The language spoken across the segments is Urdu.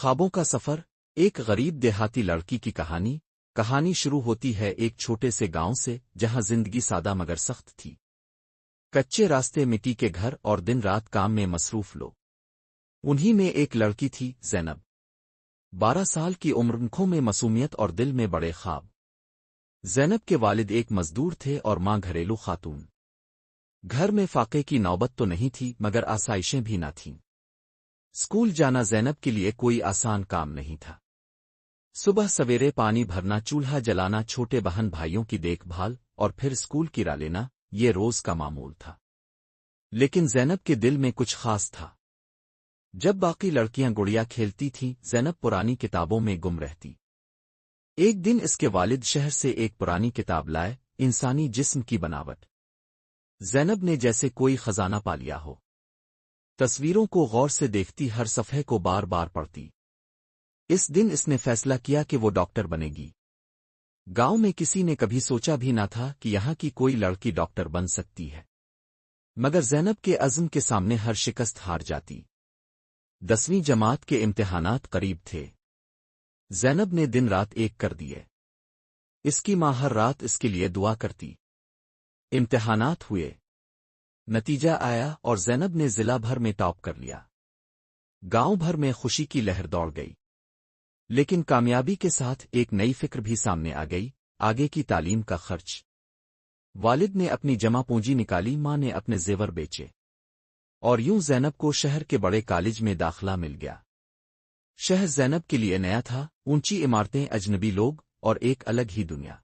خوابوں کا سفر، ایک غریب دیہاتی لڑکی کی کہانی شروع ہوتی ہے ایک چھوٹے سے گاؤں سے جہاں زندگی سادہ مگر سخت تھی۔ کچے راستے، مٹی کے گھر اور دن رات کام میں مصروف لوگ۔ انہی میں ایک لڑکی تھی، زینب، 12 سال کی عمر، آنکھوں میں معصومیت اور دل میں بڑے خواب۔ زینب کے والد ایک مزدور تھے اور ماں گھریلو خاتون۔ گھر میں فاقے کی نوبت تو نہیں تھی مگر آسائشیں بھی نہ تھیں۔ اسکول جانا زینب کے لیے کوئی آسان کام نہیں تھا۔ صبح سویرے پانی بھرنا، چولہا جلانا، چھوٹے بہن بھائیوں کی دیکھ بھال اور پھر اسکول کی راہ لینا، یہ روز کا معمول تھا۔ لیکن زینب کے دل میں کچھ خاص تھا۔ جب باقی لڑکیاں گڑیا کھیلتی تھیں، زینب پرانی کتابوں میں گم رہتی۔ ایک دن اس کے والد شہر سے ایک پرانی کتاب لائے، انسانی جسم کی بناوٹ۔ زینب نے جیسے کوئی خزانہ پا لیا ہو۔ تصویروں کو غور سے دیکھتی، ہر صفحے کو بار بار پڑھتی۔ اس دن اس نے فیصلہ کیا کہ وہ ڈاکٹر بنے گی۔ گاؤں میں کسی نے کبھی سوچا بھی نہ تھا کہ یہاں کی کوئی لڑکی ڈاکٹر بن سکتی ہے، مگر زینب کے عزم کے سامنے ہر شکست ہار جاتی۔ 10ویں جماعت کے امتحانات قریب تھے۔ زینب نے دن رات ایک کر دیے۔ اس کی ماں ہر رات اس کے لیے دعا کرتی۔ امتحانات ہوئے، نتیجہ آیا اور زینب نے ضلع بھر میں ٹاپ کر لیا۔ گاؤں بھر میں خوشی کی لہر دوڑ گئی۔ لیکن کامیابی کے ساتھ ایک نئی فکر بھی سامنے آ گئی، آگے کی تعلیم کا خرچ۔ والد نے اپنی جمع پونجی نکالی، ماں نے اپنے زیور بیچے، اور یوں زینب کو شہر کے بڑے کالج میں داخلہ مل گیا۔ شہر زینب کے لیے نیا تھا، اونچی عمارتیں، اجنبی لوگ اور ایک الگ ہی دنیا۔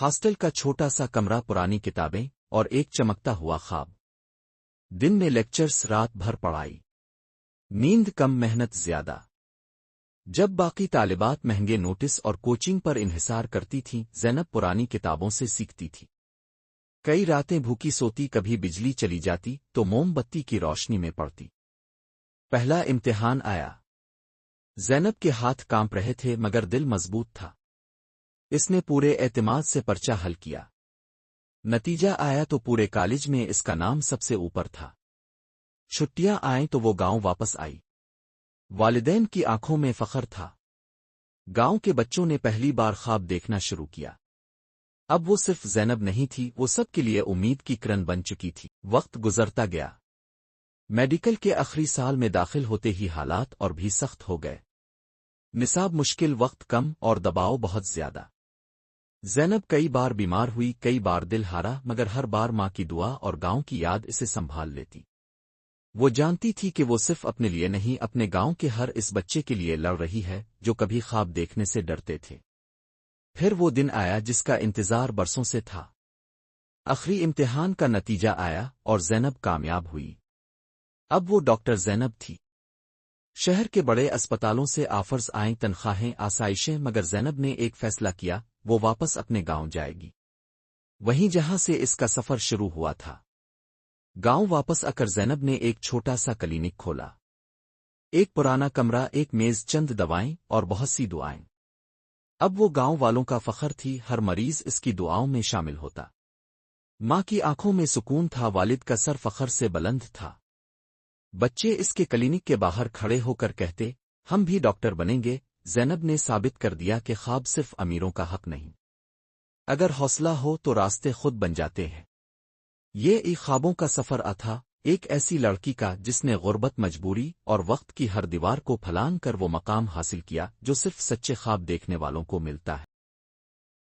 ہاسٹل کا چھوٹا سا کمرہ، پرانی کتابیں اور ایک چمکتا ہوا خواب۔ دن میں لیکچرز، رات بھر پڑھائی، نیند کم، محنت زیادہ۔ جب باقی طالبات مہنگے نوٹس اور کوچنگ پر انحصار کرتی تھیں، زینب پرانی کتابوں سے سیکھتی تھی۔ کئی راتیں بھوکی سوتی، کبھی بجلی چلی جاتی تو موم بتی کی روشنی میں پڑھتی۔ پہلا امتحان آیا۔ زینب کے ہاتھ کانپ رہے تھے مگر دل مضبوط تھا۔ اس نے پورے اعتماد سے پرچہ حل کیا۔ نتیجہ آیا تو پورے کالج میں اس کا نام سب سے اوپر تھا۔ چھٹیاں آئیں تو وہ گاؤں واپس آئی۔ والدین کی آنکھوں میں فخر تھا۔ گاؤں کے بچوں نے پہلی بار خواب دیکھنا شروع کیا۔ اب وہ صرف زینب نہیں تھی، وہ سب کے لیے امید کی کرن بن چکی تھی۔ وقت گزرتا گیا۔ میڈیکل کے آخری سال میں داخل ہوتے ہی حالات اور بھی سخت ہو گئے۔ نصاب مشکل، وقت کم اور دباؤ بہت زیادہ۔ زینب کئی بار بیمار ہوئی، کئی بار دل ہارا، مگر ہر بار ماں کی دعا اور گاؤں کی یاد اسے سنبھال لیتی۔ وہ جانتی تھی کہ وہ صرف اپنے لیے نہیں، اپنے گاؤں کے ہر اس بچے کے لیے لڑ رہی ہے جو کبھی خواب دیکھنے سے ڈرتے تھے۔ پھر وہ دن آیا جس کا انتظار برسوں سے تھا۔ آخری امتحان کا نتیجہ آیا اور زینب کامیاب ہوئی۔ اب وہ ڈاکٹر زینب تھی۔ شہر کے بڑے اسپتالوں سے آفرز آئیں، تنخواہیں، آسائشیں، مگر زینب نے ایک فیصلہ کیا، وہ واپس اپنے گاؤں جائے گی، وہیں جہاں سے اس کا سفر شروع ہوا تھا۔ گاؤں واپس آ کر زینب نے ایک چھوٹا سا کلینک کھولا۔ ایک پرانا کمرہ، ایک میز، چند دوائیں اور بہت سی دعائیں۔ اب وہ گاؤں والوں کا فخر تھی، ہر مریض اس کی دعاؤں میں شامل ہوتا۔ ماں کی آنکھوں میں سکون تھا، والد کا سر فخر سے بلند تھا۔ بچے اس کے کلینک کے باہر کھڑے ہو کر کہتے، ہم بھی ڈاکٹر بنیں گے۔ زینب نے ثابت کر دیا کہ خواب صرف امیروں کا حق نہیں، اگر حوصلہ ہو تو راستے خود بن جاتے ہیں۔ یہ ایک خوابوں کا سفر تھا، ایک ایسی لڑکی کا جس نے غربت، مجبوری اور وقت کی ہر دیوار کو پھلانگ کر وہ مقام حاصل کیا جو صرف سچے خواب دیکھنے والوں کو ملتا ہے۔